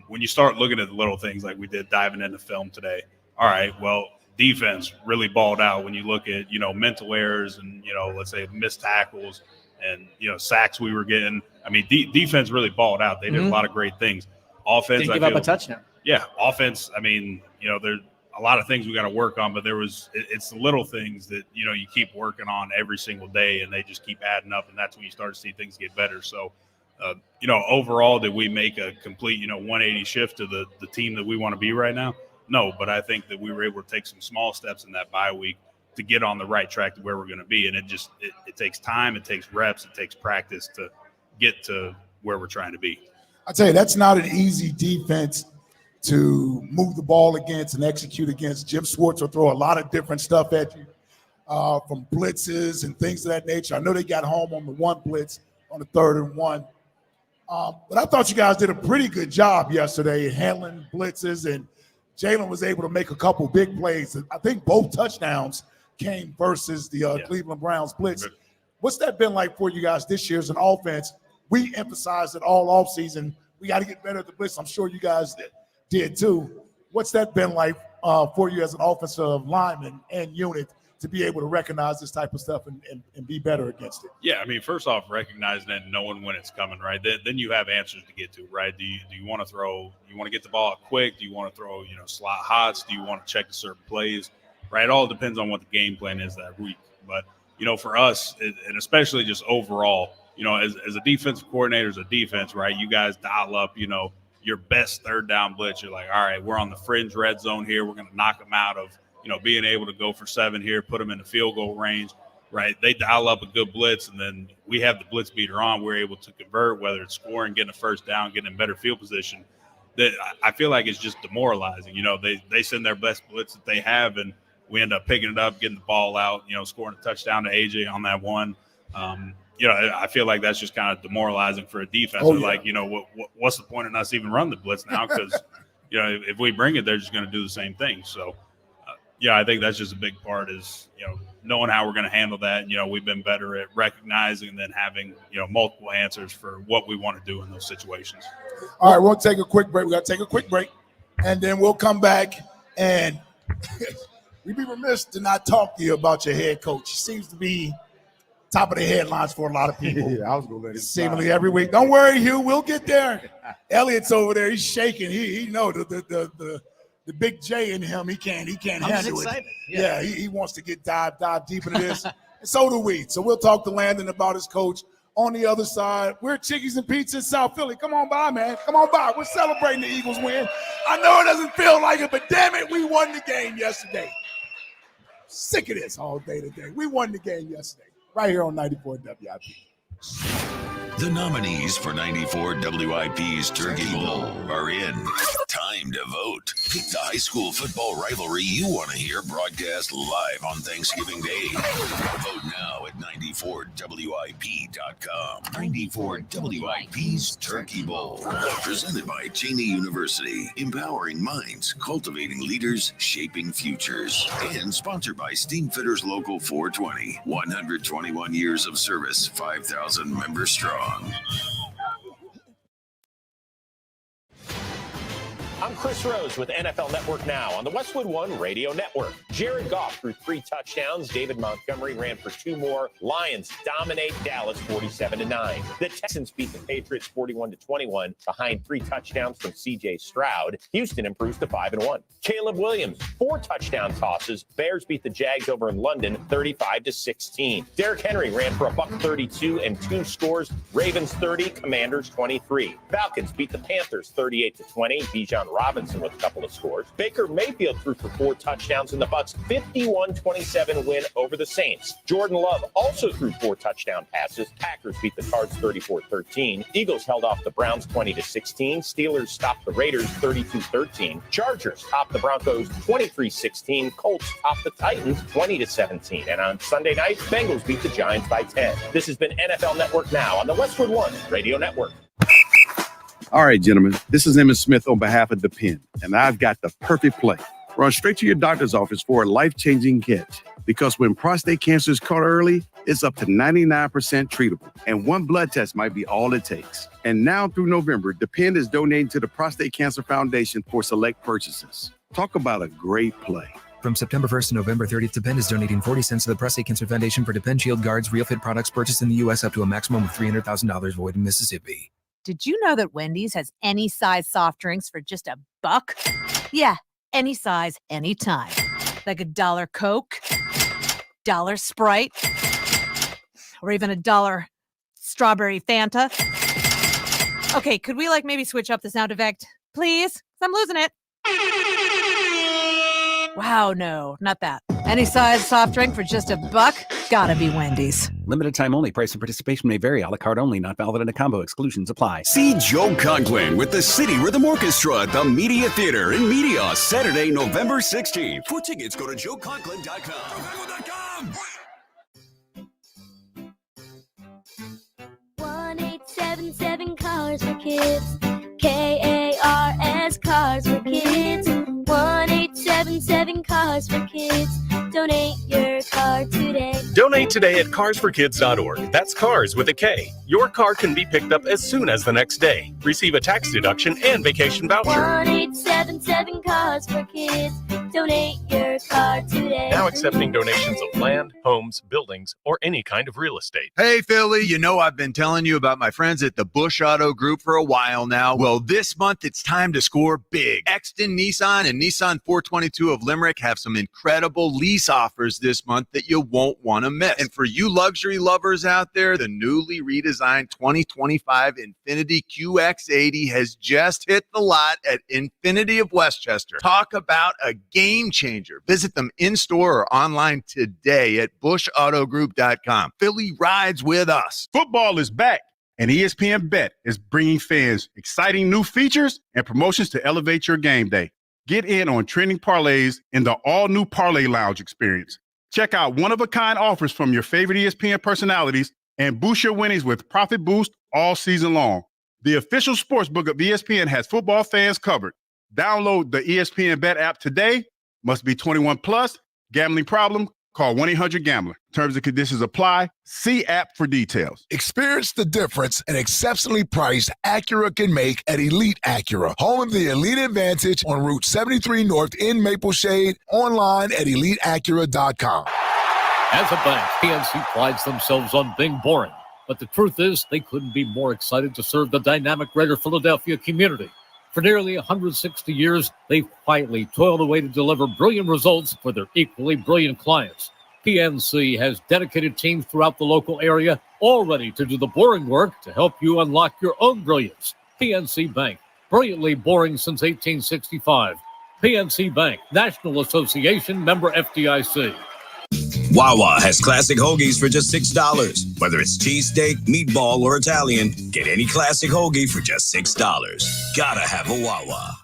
When you start looking at the little things like we did diving into film today, all right, well, defense really balled out when you look at, mental errors and, let's say missed tackles and, sacks we were getting. I mean, defense really balled out. They did a lot of great things. Offense, didn't give up a touchdown. Yeah, offense, I mean, there's a lot of things we got to work on, but it's the little things that, you keep working on every single day and they just keep adding up. And that's when you start to see things get better. So, overall, did we make a complete, 180 shift to the team that we want to be right now? No, but I think that we were able to take some small steps in that bye week to get on the right track to where we're going to be. And it takes time, it takes reps, it takes practice to get to where we're trying to be. I tell you, that's not an easy defense to move the ball against and execute against. Jim Schwartz will throw a lot of different stuff at you from blitzes and things of that nature. I know they got home on the one blitz on the 3rd and 1. But I thought you guys did a pretty good job yesterday handling blitzes, and Jalen was able to make a couple big plays. I think both touchdowns came versus the Cleveland Browns blitz. What's that been like for you guys this year as an offense? We emphasized it all offseason. We got to get better at the blitz. I'm sure you guys did too. What's that been like for you as an offensive lineman and unit to be able to recognize this type of stuff and be better against it? Yeah, I mean, first off, recognizing it and knowing when it's coming, right? Then you have answers to get to, right? Do you want to throw? You want to get the ball out quick? Do you want to throw, slot hots? Do you want to check the certain plays? Right? It all depends on what the game plan is that week. But, for us, and especially just overall, as a defensive coordinator, as a defense, right, you guys dial up, your best 3rd down blitz. You're like, all right, we're on the fringe red zone here. We're going to knock them out of, being able to go for 7 here, put them in the field goal range, right? They dial up a good blitz, and then we have the blitz beater on. We're able to convert, whether it's scoring, getting a first down, getting in better field position. That I feel like it's just demoralizing. They send their best blitz that they have, and we end up picking it up, getting the ball out, scoring a touchdown to AJ on that one. I feel like that's just kind of demoralizing for a defense. Oh, yeah. Like, what's the point in us even running the blitz now? Because, if we bring it, they're just going to do the same thing. So, I think that's just a big part is, knowing how we're going to handle that. We've been better at recognizing and then having, multiple answers for what we want to do in those situations. All right, we'll take a quick break. We got to take a quick break, and then we'll come back. And we'd be remiss to not talk to you about your head coach. He seems to be top of the headlines for a lot of people. Yeah, I was going to let it seemingly every week. Don't worry, Hugh. We'll get there. Elliot's over there. He's shaking. He know the big J in him. He can't handle it. Yeah, he wants to dive deep into this. And so do we. So we'll talk to Landon about his coach. On the other side, we're Chickies and Pete's in South Philly. Come on by, man. Come on by. We're celebrating the Eagles win. I know it doesn't feel like it, but damn it, we won the game yesterday. Sick of this all day today. We won the game yesterday. Right here on 94 WIP. The nominees for 94 WIP's Turkey Bowl are in. Time to vote. Pick the high school football rivalry you want to hear broadcast live on Thanksgiving Day. Vote now at 94WIP.com. 94 WIP's Turkey Bowl. Presented by Cheney University. Empowering minds, cultivating leaders, shaping futures. And sponsored by Steamfitters Local 420. 121 years of service, 5,000 members strong. I'm Chris Rose with NFL Network Now on the Westwood One Radio Network. Jared Goff threw 3 touchdowns. David Montgomery ran for 2 more. Lions dominate Dallas 47-9. The Texans beat the Patriots 41-21 behind 3 touchdowns from C.J. Stroud. Houston improves to 5-1. Caleb Williams, 4 touchdown tosses. Bears beat the Jags over in London 35-16. Derrick Henry ran for $132 and 2 scores. Ravens 30, Commanders 23. Falcons beat the Panthers 38-20. Bijan Robinson with a couple of scores. Baker Mayfield threw for 4 touchdowns in the Bucs' 51-27 win over the Saints. Jordan Love also threw 4 touchdown passes. Packers beat the Cards 34-13. Eagles held off the Browns 20-16. Steelers stopped the Raiders 32-13. Chargers topped the Broncos 23-16. Colts topped the Titans 20-17. And on Sunday night, Bengals beat the Giants by 10. This has been NFL Network Now on the Westwood One Radio Network. All right, gentlemen, this is Emmett Smith on behalf of Depend, and I've got the perfect play. Run straight to your doctor's office for a life-changing catch, because when prostate cancer is caught early, it's up to 99% treatable, and 1 blood test might be all it takes. And now through November, Depend is donating to the Prostate Cancer Foundation for select purchases. Talk about a great play. From September 1st to November 30th, Depend is donating 40 cents to the Prostate Cancer Foundation for Depend Shield Guards Real Fit products purchased in the U.S. up to a maximum of $300,000 void in Mississippi. Did you know that Wendy's has any size soft drinks for just $1? Yeah, any size, anytime. Like $1 Coke, $1 Sprite, or even $1 strawberry Fanta. Okay, could we maybe switch up the sound effect, please? 'Cause I'm losing it. Wow, no, not that. Any size soft drink for just $1? Gotta be Wendy's. Limited time only. Price and participation may vary. A la carte only. Not valid in a combo. Exclusions apply. See Joe Conklin with the City Rhythm Orchestra at the Media Theater in Media, Saturday, November 16th. For tickets, go to joeconklin.com. 1-877 Cars for Kids. KARS Cars for Kids. 1-877 Cars for Kids. Donate your car today. Donate today at carsforkids.org. That's cars with a K. Your car can be picked up as soon as the next day. Receive a tax deduction and vacation voucher. 1-877 Cars for Kids. Donate your car today. Now accepting donations of land, homes, buildings, or any kind of real estate. Hey, Philly, I've been telling you about my friends at the Bush Auto Group for a while now. Well, this month it's time to score big. Exton Nissan and Nissan 422 of Limerick have some incredible lease offers this month that you won't want to miss. And for you luxury lovers out there, the newly redesigned 2025 Infiniti QX80 has just hit the lot at Infiniti of Westchester. Talk about a game changer. Visit them in-store or online today at bushautogroup.com. Philly rides with us. Football is back, and ESPN Bet is bringing fans exciting new features and promotions to elevate your game day. Get in on trending parlays in the all-new Parlay Lounge experience. Check out one-of-a-kind offers from your favorite ESPN personalities and boost your winnings with Profit Boost all season long. The official sportsbook of ESPN has football fans covered. Download the ESPN Bet app today. Must be 21 plus. Gambling problem? Call 1-800-GAMBLER. Terms and conditions apply. See app for details. Experience the difference an exceptionally priced Acura can make at Elite Acura, home of the Elite Advantage on Route 73 North in Maple Shade, online at EliteAcura.com. As a bank, PNC prides themselves on being boring. But the truth is, they couldn't be more excited to serve the dynamic greater Philadelphia community. For nearly 160 years, they've quietly toiled away to deliver brilliant results for their equally brilliant clients. PNC has dedicated teams throughout the local area, all ready to do the boring work to help you unlock your own brilliance. PNC Bank, brilliantly boring since 1865. PNC Bank, National Association, member FDIC. Wawa has classic hoagies for just $6. Whether it's cheesesteak, meatball, or Italian, get any classic hoagie for just $6. Gotta have a Wawa.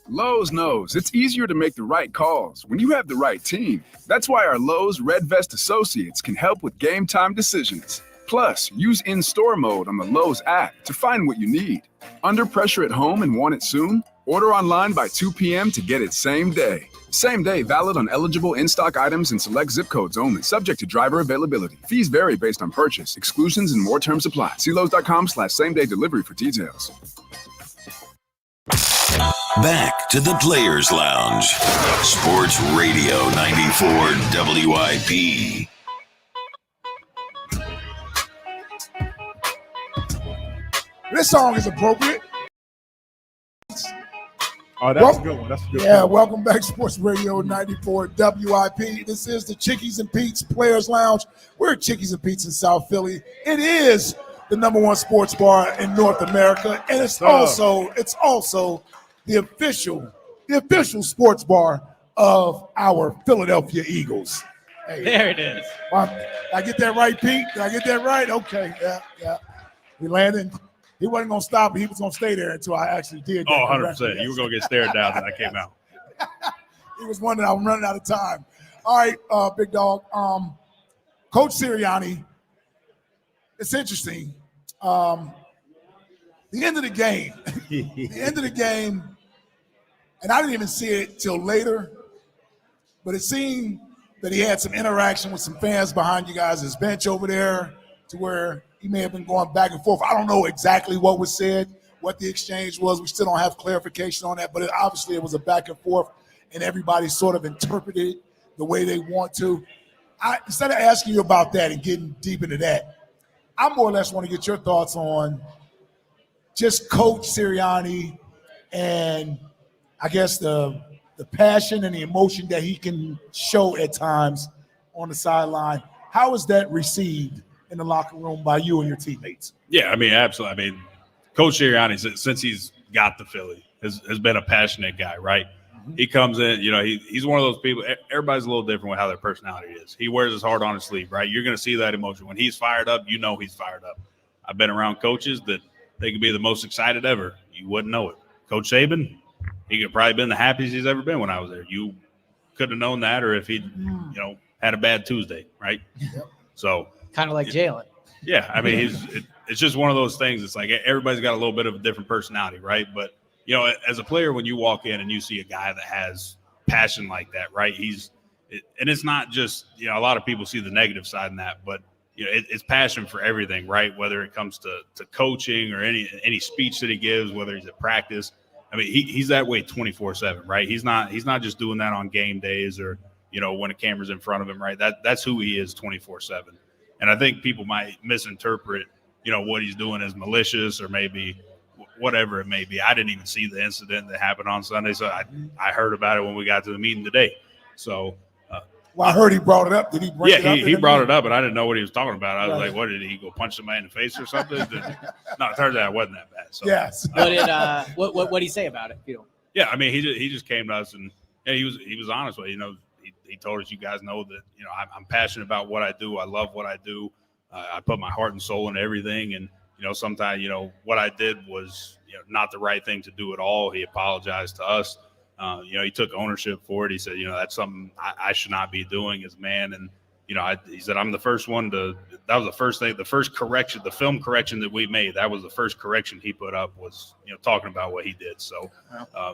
Lowe's knows it's easier to make the right calls when you have the right team. That's why our Lowe's Red Vest associates can help with game time decisions. Plus, use in-store mode on the Lowe's app to find what you need. Under pressure at home and want it soon? Order online by 2 p.m. to get it same day. Same day valid on eligible in-stock items and select zip codes only, subject to driver availability. Fees vary based on purchase. Exclusions and more terms apply. See Lowe's.com/same-day delivery for details. Back to the Players Lounge. Sports Radio 94 WIP. This song is appropriate. Oh, that's a good one. That's a good one. Yeah, welcome back, Sports Radio 94 WIP. This is the Chickies and Pete's Players Lounge. We're at Chickies and Pete's in South Philly. It is the #1 sports bar in North America, and it's also the official sports bar of our Philadelphia Eagles. Hey, there it is. I get that right, Pete? Did I get that right? Okay, yeah. We landed. He wasn't going to stop, but he was going to stay there until I actually did. Oh, 100%. You were going to get stared down when I came out. He was wondering I'm running out of time. All right, big dog. Coach Sirianni, it's interesting. The end of the game, and I didn't even see it till later, but it seemed that he had some interaction with some fans behind you guys' bench over there to where he may have been going back and forth. I don't know exactly what was said, what the exchange was. We still don't have clarification on that, but obviously it was a back and forth, and everybody sort of interpreted it the way they want to. Instead of asking you about that and getting deep into that, I more or less want to get your thoughts on just Coach Sirianni and I guess the passion and the emotion that he can show at times on the sideline. How is that received in the locker room by you and your teammates? Yeah, I mean, absolutely. I mean, Coach Sirianni, since he's got the Philly, has been a passionate guy, right? Mm-hmm. He comes in, he's one of those people. Everybody's a little different with how their personality is. He wears his heart on his sleeve, right? You're going to see that emotion. When he's fired up, he's fired up. I've been around coaches that they could be the most excited ever. You wouldn't know it. Coach Saban, he could have probably been the happiest he's ever been when I was there. You couldn't have known that, or if he'd, had a bad Tuesday, right? Yep. So kind of like Jalen. Yeah, I mean, it's just one of those things. It's like everybody's got a little bit of a different personality, right? But as a player, when you walk in and you see a guy that has passion like that, right? And it's not just a lot of people see the negative side in that, but it's passion for everything, right? Whether it comes to coaching or any speech that he gives, whether he's at practice. I mean, he's that way 24/7, right? He's not just doing that on game days or when a camera's in front of him, right? That's who he is 24/7. And I think people might misinterpret, what he's doing as malicious or maybe whatever it may be. I didn't even see the incident that happened on Sunday, so I heard about it when we got to the meeting today. So, I heard he brought it up. Did he bring it up? Yeah, he brought it up, but I didn't know what he was talking about. I was like, what, did he go punch somebody in the face or something? No, it turns out it wasn't that bad. So. Yes. What did he say about it? Yeah, I mean, he just came to us and he was honest with it. He told us, you guys know that, I'm passionate about what I do. I love what I do. I put my heart and soul into everything. And, sometimes, what I did was, not the right thing to do at all. He apologized to us. He took ownership for it. He said, that's something I should not be doing as a man. And, he said, I'm the first one that was the first thing, the first correction, the film correction that we made. That was the first correction he put up was, talking about what he did. So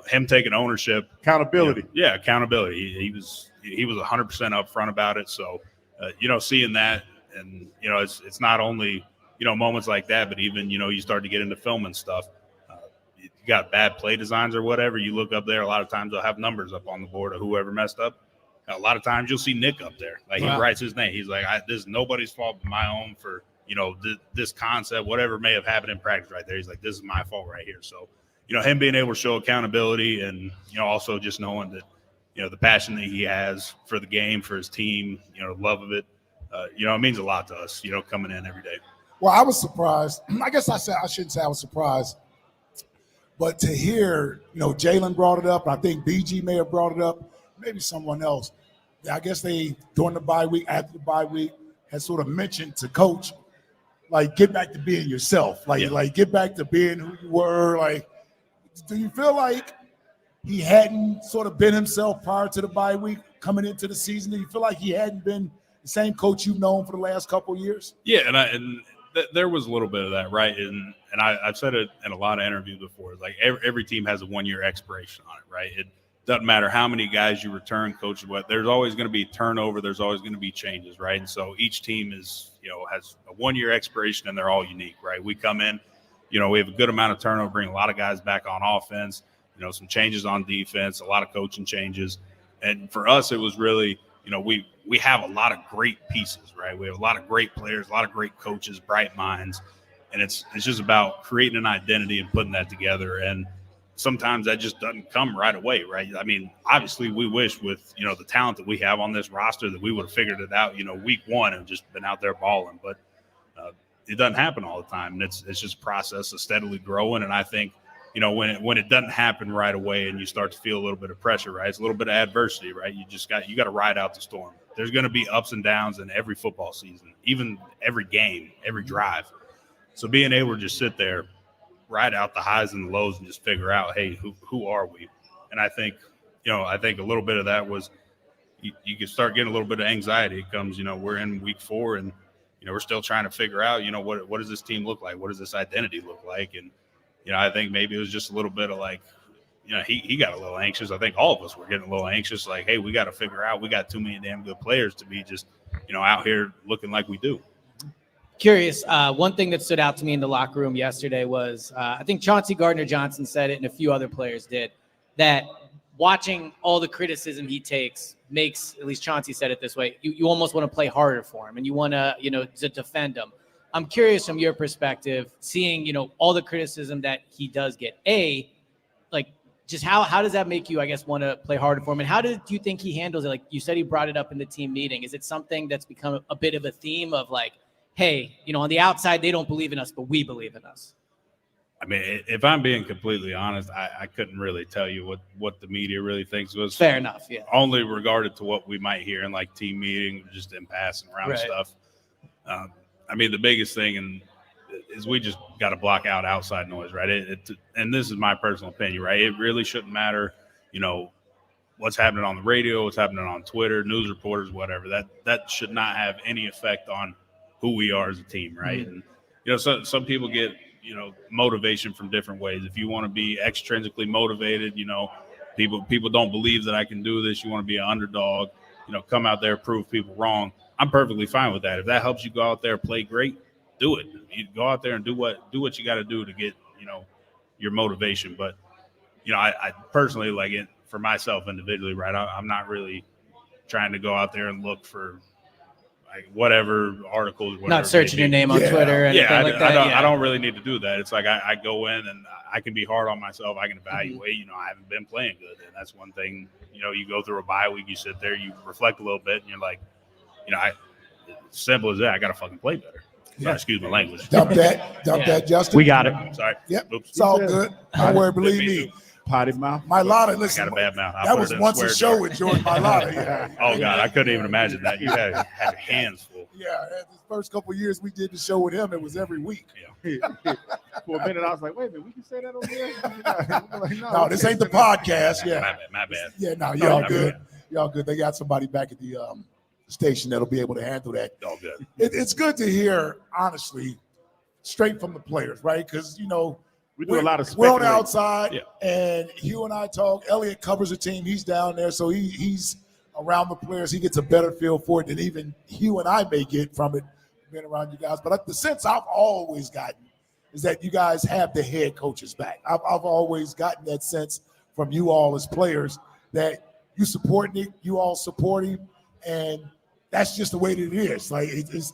him taking ownership, accountability. Accountability. He was 100% upfront about it. So, seeing that, and, it's not only, moments like that, but even, you start to get into film and stuff. You got bad play designs or whatever. You look up there, a lot of times they'll have numbers up on the board of whoever messed up. A lot of times you'll see Nick up there. Like he writes his name. He's like, this is nobody's fault but my own for, this concept, whatever may have happened in practice right there. He's like, this is my fault right here. So, him being able to show accountability and, also just knowing that, the passion that he has for the game, for his team, love of it, it means a lot to us, coming in every day. Well, I was surprised. I guess I shouldn't say I was surprised. But to hear, Jalen brought it up, I think BG may have brought it up, maybe someone else. I guess they, during the bye week, after the bye week, had sort of mentioned to coach, like, get back to being yourself. Like get back to being who you were. Like, do you feel like he hadn't sort of been himself prior to the bye week coming into the season? Do you feel like he hadn't been the same coach you've known for the last couple of years? Yeah, and there was a little bit of that, right? And I've said it in a lot of interviews before. Like every team has a 1-year expiration on it, right? It doesn't matter how many guys you return, coach, what there's always going to be turnover. There's always going to be changes, right? And so each team is, has a 1-year expiration, and they're all unique, right? We come in, we have a good amount of turnover, bring a lot of guys back on offense, some changes on defense, a lot of coaching changes. And for us, it was really, we have a lot of great pieces, right? We have a lot of great players, a lot of great coaches, bright minds. And it's just about creating an identity and putting that together. And sometimes that just doesn't come right away, right? I mean, obviously we wish with, the talent that we have on this roster that we would have figured it out, week one and just been out there balling. But it doesn't happen all the time. And it's just a process of steadily growing. And I think, when it doesn't happen right away and you start to feel a little bit of pressure, right? It's a little bit of adversity, right? You got to ride out the storm. There's going to be ups and downs in every football season, even every game, every drive. So being able to just sit there, ride out the highs and the lows and just figure out, hey, who are we? And I think, I think a little bit of that was you can start getting a little bit of anxiety. It comes, we're in week 4 and, we're still trying to figure out, what does this team look like? What does this identity look like? And, I think maybe it was just a little bit of like, he got a little anxious. I think all of us were getting a little anxious. Like, hey, we got to figure out, we got too many damn good players to be just, out here looking like we do. Curious, one thing that stood out to me in the locker room yesterday was, I think Chauncey Gardner-Johnson said it and a few other players did, that watching all the criticism he takes makes, at least Chauncey said it this way, you almost want to play harder for him and you want to, to defend him. I'm curious from your perspective, seeing, all the criticism that he does get, like, just how does that make you, I guess, want to play harder for him? And how do you think he handles it? Like you said, he brought it up in the team meeting. Is it something that's become a bit of a theme of like, hey, on the outside, they don't believe in us, but we believe in us? I mean, if I'm being completely honest, I couldn't really tell you what the media really thinks was fair enough. Yeah. Only regarded to what we might hear in like team meeting, just in passing around stuff. I mean, the biggest thing is we just got to block out outside noise, right? And this is my personal opinion, right? It really shouldn't matter, what's happening on the radio, what's happening on Twitter, news reporters, whatever. That should not have any effect on who we are as a team, right? Mm-hmm. And some people get motivation from different ways. If you want to be extrinsically motivated, people don't believe that I can do this. You want to be an underdog, come out there, prove people wrong. I'm perfectly fine with that. If that helps you go out there, play great, do it. You go out there and do what you got to do to get, your motivation. But, I personally like it for myself individually, right? I'm not really trying to go out there and look for like whatever articles, whatever. Not searching your name on Twitter or anything like that. I don't really need to do that. It's like I go in and I can be hard on myself. I can evaluate, I haven't been playing good. And that's one thing, you go through a bye week, you sit there, you reflect a little bit and you're like, simple as that, I got to fucking play better. Sorry, excuse my language. Dump that, Justin. We got it. Sorry. Yep. Oops. It's all good. Don't worry, believe me. Potty mouth. My Lotta, listen. I got a bad mouth. That was once a show with Jordan Lotta. Yeah. Oh, God, I couldn't even imagine that. You had your hands full. Yeah, the first couple of years we did the show with him, it was every week. Yeah. For a minute, I was like, wait a minute, we can say that over here? Like, no, this ain't the podcast. Yeah. My bad. Yeah, no, y'all good. Y'all good. They got somebody back at the station that'll be able to handle that. All good. It's good to hear, honestly, straight from the players, right? Because, you know, we do a lot of we're on the speculating. outside, and Hugh and I talk. Eliot covers the team. He's down there, so he's around the players. He gets a better feel for it than even Hugh and I may get from it, being around you guys. But the sense I've always gotten is that you guys have the head coach's back. I've always gotten that sense from you all as players that you support Nick, you all support him, and that's just the way that it is. Like it's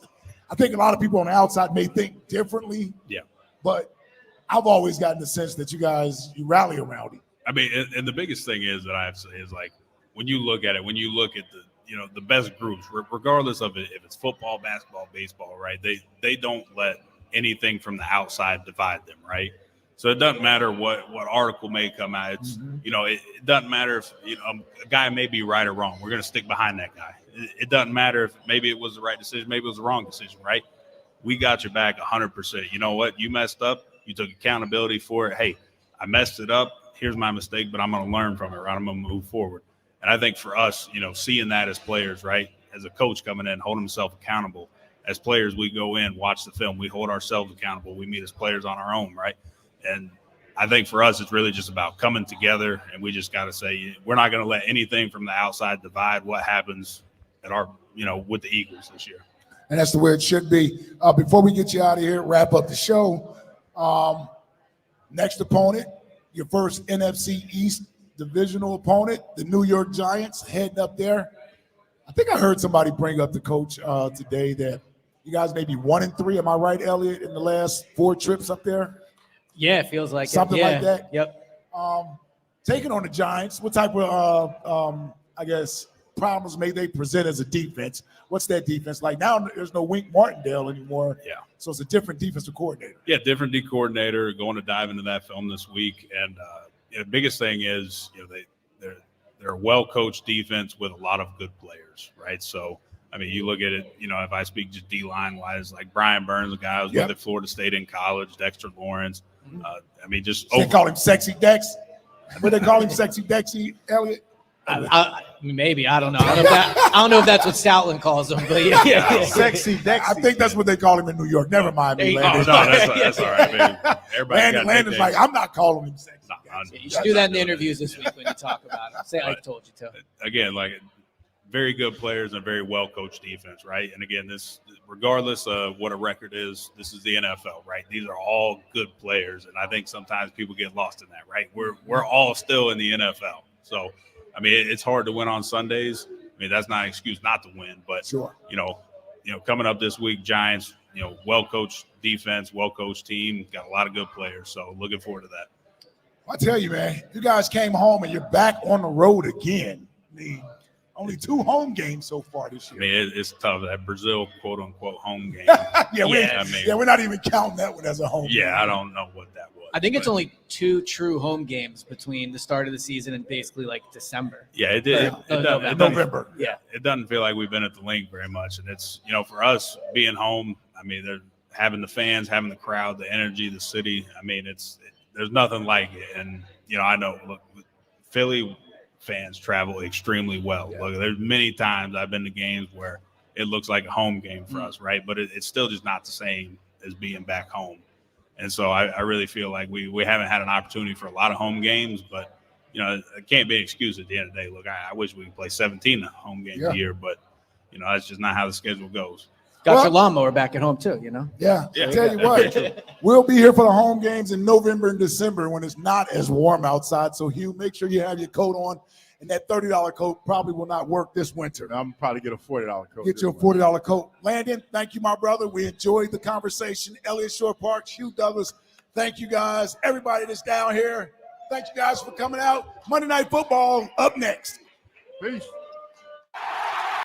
I think a lot of people on the outside may think differently. Yeah. But I've always gotten the sense that you rally around him. I mean, and the biggest thing is that I have to say is, like, when you look at it, when you look at the best groups, regardless of it, if it's football, basketball, baseball, right? They don't let anything from the outside divide them, right? So it doesn't matter what article may come out. It's it doesn't matter if a guy may be right or wrong. We're going to stick behind that guy. It doesn't matter if maybe it was the right decision, maybe it was the wrong decision, right? We got your back 100%. You know what? You messed up. You took accountability for it. Hey, I messed it up. Here's my mistake, but I'm going to learn from it, right? I'm going to move forward. And I think for us, seeing that as players, right, as a coach coming in, holding himself accountable, as players, we go in, watch the film, we hold ourselves accountable. We meet as players on our own, right? And I think for us, it's really just about coming together, and we just got to say we're not going to let anything from the outside divide what happens at our, with the Eagles this year. And that's the way it should be. Before we get you out of here, wrap up the show, next opponent, your first NFC East divisional opponent, the New York Giants, heading up there. I think I heard somebody bring up the coach today that you guys may be 1-3. Am I right, Eliot, in the last 4 trips up there? Yeah, it feels like something it. like that. Yep. Taking on the Giants, what type of problems may they present as a defense? What's that defense like? Now there's no Wink Martindale anymore. Yeah. So it's a different defensive coordinator. Yeah, different D coordinator. Going to dive into that film this week, and the biggest thing is they're a well-coached defense with a lot of good players, right? So I mean, you look at it. If I speak just D-line wise, like Brian Burns, a guy who was with at Florida State in college, Dexter Lawrence. I mean, just they call him Sexy Dex. What they call him, Sexy Dexy, Eliot? Maybe I don't know. I don't know if that's what Stoutland calls him, but yeah. Sexy Dex. I think that's what they call him in New York. Never mind me, Landon. That's all right, man. Everybody Landon's like, I'm not calling him sexy. You should do that in the interviews this week when you talk about it. Say I told you to. Again, like very good players and a very well-coached defense, right? And again, this, regardless of what a record is, this is the NFL, right? These are all good players, and I think sometimes people get lost in that, right? We're all still in the NFL, so. I mean, it's hard to win on Sundays. I mean, that's not an excuse not to win, but sure. Coming up this week, Giants, well-coached defense, well-coached team, got a lot of good players. So looking forward to that. I tell you, man, you guys came home and you're back on the road again. I mean, only 2 home games so far this year. I mean, it's tough. That Brazil quote-unquote home game. We're not even counting that one as a home game. I don't know what that was. I think it's only 2 true home games between the start of the season and basically like December. Yeah, it did. November. Yeah, it doesn't feel like we've been at the link very much, and it's for us being home. I mean, they're having the fans, having the crowd, the energy, the city. I mean, there's nothing like it, and I know. Look, Philly fans travel extremely well. Look, there's many times I've been to games where it looks like a home game for us, right? But it's still just not the same as being back home. And so I really feel like we haven't had an opportunity for a lot of home games, but, it can't be an excuse at the end of the day. Look, I wish we could play 17 home games a year, but, that's just not how the schedule goes. Got your lawnmower back at home too, Yeah. I tell you what, we'll be here for the home games in November and December when it's not as warm outside. So, Hugh, make sure you have your coat on. And that $30 coat probably will not work this winter. I'm probably get a $40 coat. Get you a $40 coat. Landon, thank you, my brother. We enjoyed the conversation. Eliot Shorr-Parks, Hugh Douglas, thank you guys. Everybody that's down here, thank you guys for coming out. Monday Night Football up next. Peace.